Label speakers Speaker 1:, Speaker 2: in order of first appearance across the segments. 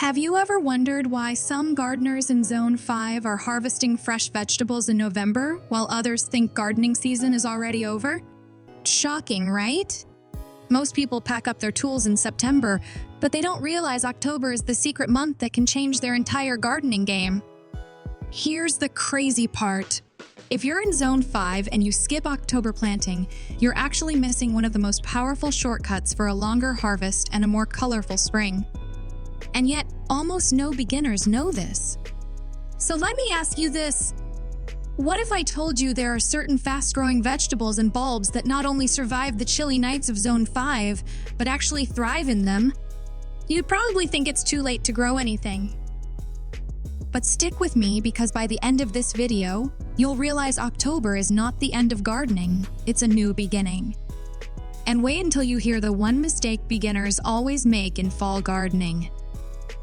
Speaker 1: Have you ever wondered why some gardeners in Zone 5 are harvesting fresh vegetables in November, while others think gardening season is already over? Shocking, right? Most people pack up their tools in September, but they don't realize October is the secret month that can change their entire gardening game. Here's the crazy part. If you're in Zone 5 and you skip October planting, you're actually missing one of the most powerful shortcuts for a longer harvest and a more colorful spring. And yet, almost no beginners know this. So let me ask you this. What if I told you there are certain fast-growing vegetables and bulbs that not only survive the chilly nights of Zone 5, but actually thrive in them? You'd probably think it's too late to grow anything. But stick with me, because by the end of this video, you'll realize October is not the end of gardening, it's a new beginning. And wait until you hear the one mistake beginners always make in fall gardening.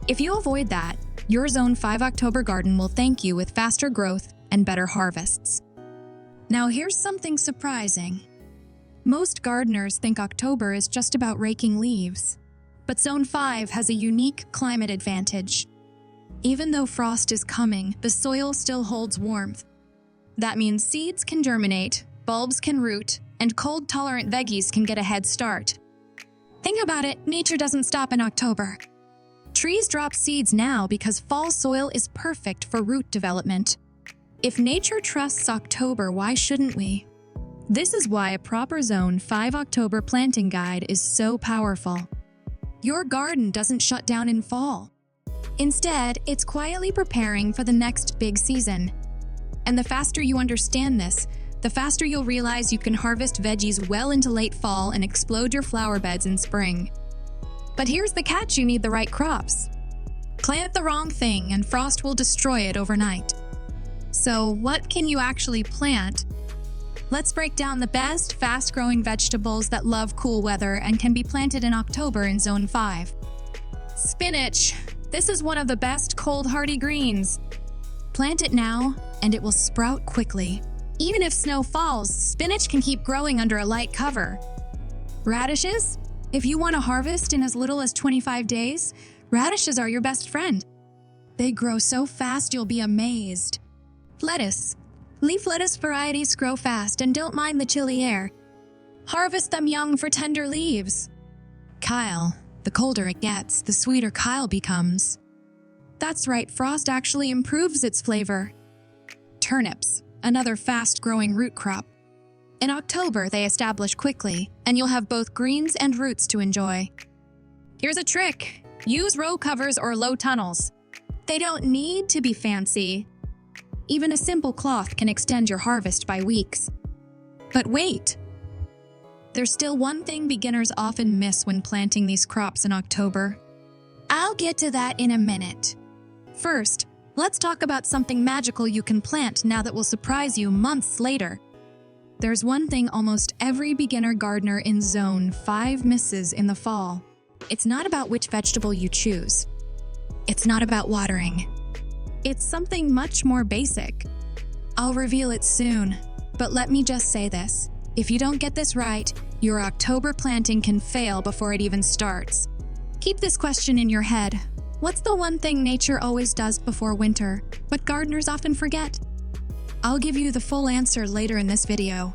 Speaker 1: If you avoid that, your Zone 5 October garden will thank you with faster growth and better harvests. Now here's something surprising. Most gardeners think October is just about raking leaves, but Zone 5 has a unique climate advantage. Even though frost is coming, the soil still holds warmth. That means seeds can germinate, bulbs can root, and cold-tolerant veggies can get a head start. Think about it, nature doesn't stop in October. Trees drop seeds now because fall soil is perfect for root development. If nature trusts October, why shouldn't we? This is why a proper Zone 5 October planting guide is so powerful. Your garden doesn't shut down in fall. Instead, it's quietly preparing for the next big season. And the faster you understand this, the faster you'll realize you can harvest veggies well into late fall and explode your flower beds in spring. But here's the catch: you need the right crops. Plant the wrong thing and frost will destroy it overnight. So what can you actually plant? Let's break down the best fast-growing vegetables that love cool weather and can be planted in October in Zone 5. Spinach. This is one of the best cold hardy greens. Plant it now and it will sprout quickly. Even if snow falls, spinach can keep growing under a light cover. Radishes? If you want to harvest in as little as 25 days, radishes are your best friend. They grow so fast you'll be amazed. Lettuce. Leaf lettuce varieties grow fast and don't mind the chilly air. Harvest them young for tender leaves. Kale. The colder it gets, the sweeter kale becomes. That's right, frost actually improves its flavor. Turnips. Another fast-growing root crop. In October, they establish quickly, and you'll have both greens and roots to enjoy. Here's a trick. Use row covers or low tunnels. They don't need to be fancy. Even a simple cloth can extend your harvest by weeks. But wait! There's still one thing beginners often miss when planting these crops in October. I'll get to that in a minute. First, let's talk about something magical you can plant now that will surprise you months later. There's one thing almost every beginner gardener in Zone 5 misses in the fall. It's not about which vegetable you choose. It's not about watering. It's something much more basic. I'll reveal it soon, but let me just say this. If you don't get this right, your October planting can fail before it even starts. Keep this question in your head. What's the one thing nature always does before winter, but gardeners often forget? I'll give you the full answer later in this video.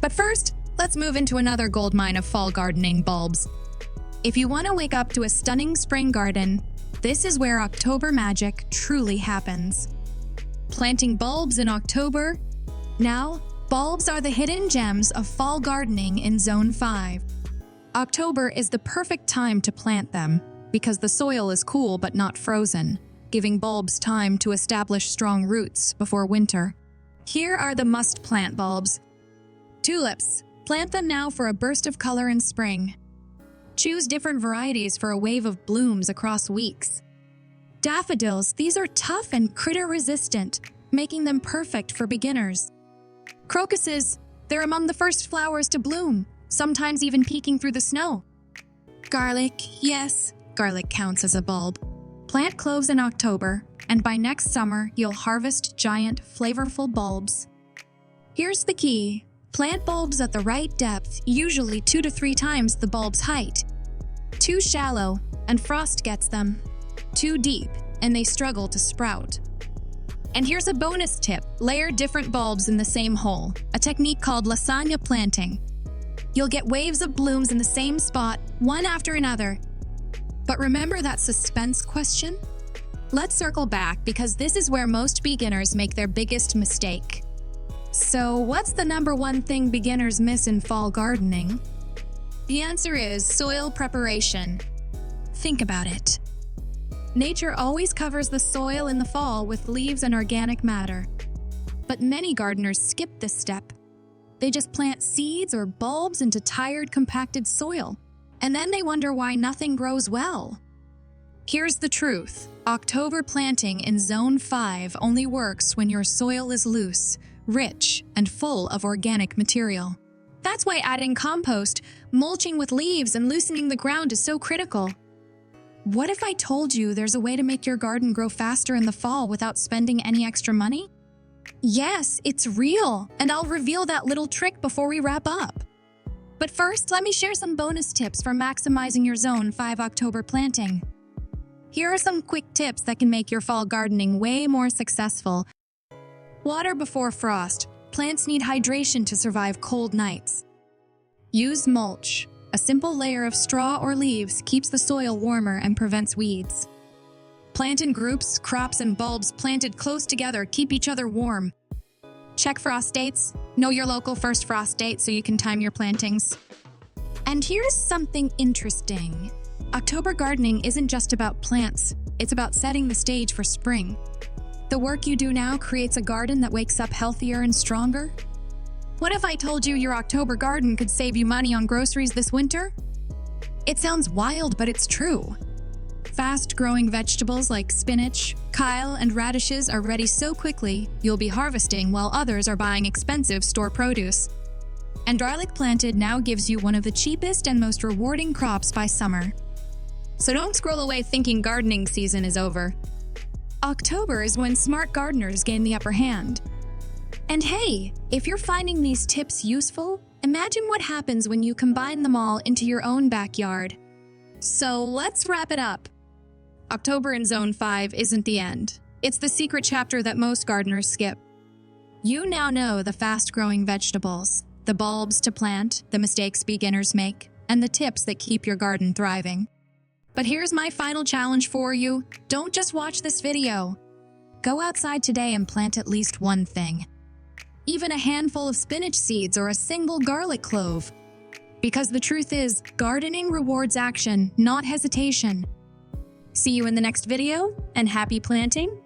Speaker 1: But first, let's move into another goldmine of fall gardening: bulbs. If you want to wake up to a stunning spring garden, this is where October magic truly happens. Planting bulbs in October? Now, bulbs are the hidden gems of fall gardening in Zone 5. October is the perfect time to plant them because the soil is cool but not frozen, giving bulbs time to establish strong roots before winter. Here are the must-plant bulbs. Tulips. Plant them now for a burst of color in spring. Choose different varieties for a wave of blooms across weeks. Daffodils. These are tough and critter-resistant, making them perfect for beginners. Crocuses. They're among the first flowers to bloom, sometimes even peeking through the snow. Garlic. Yes, garlic counts as a bulb. Plant cloves in October, and by next summer, you'll harvest giant, flavorful bulbs. Here's the key. Plant bulbs at the right depth, usually 2 to 3 times the bulb's height. Too shallow, and frost gets them. too deep, and they struggle to sprout. And here's a bonus tip: layer different bulbs in the same hole, a technique called lasagna planting. You'll get waves of blooms in the same spot, one after another. But remember that suspense question? Let's circle back, because this is where most beginners make their biggest mistake. So, what's the number one thing beginners miss in fall gardening? The answer is soil preparation. Think about it. Nature always covers the soil in the fall with leaves and organic matter. But many gardeners skip this step. They just plant seeds or bulbs into tired, compacted soil, and then they wonder why nothing grows well. Here's the truth: October planting in Zone 5 only works when your soil is loose, rich, and full of organic material. That's why adding compost, mulching with leaves, and loosening the ground is so critical. What if I told you there's a way to make your garden grow faster in the fall without spending any extra money? Yes, it's real, and I'll reveal that little trick before we wrap up. But first, let me share some bonus tips for maximizing your Zone 5 October planting. Here are some quick tips that can make your fall gardening way more successful. Water before frost. Plants need hydration to survive cold nights. Use mulch. A simple layer of straw or leaves keeps the soil warmer and prevents weeds. Plant in groups. Crops and bulbs planted close together keep each other warm. Check frost dates. Know your local first frost date so you can time your plantings. And here's something interesting. October gardening isn't just about plants. It's about setting the stage for spring. The work you do now creates a garden that wakes up healthier and stronger. What if I told you your October garden could save you money on groceries this winter? It sounds wild, but it's true. Fast-growing vegetables like spinach, kale, and radishes are ready so quickly you'll be harvesting while others are buying expensive store produce. And garlic planted now gives you one of the cheapest and most rewarding crops by summer. So don't scroll away thinking gardening season is over. October is when smart gardeners gain the upper hand. And hey, if you're finding these tips useful, imagine what happens when you combine them all into your own backyard. So let's wrap it up. October in Zone 5 isn't the end. It's the secret chapter that most gardeners skip. You now know the fast-growing vegetables, the bulbs to plant, the mistakes beginners make, and the tips that keep your garden thriving. But here's my final challenge for you. Don't just watch this video. Go outside today and plant at least one thing. Even a handful of spinach seeds or a single garlic clove. Because the truth is, gardening rewards action, not hesitation. See you in the next video, and happy planting!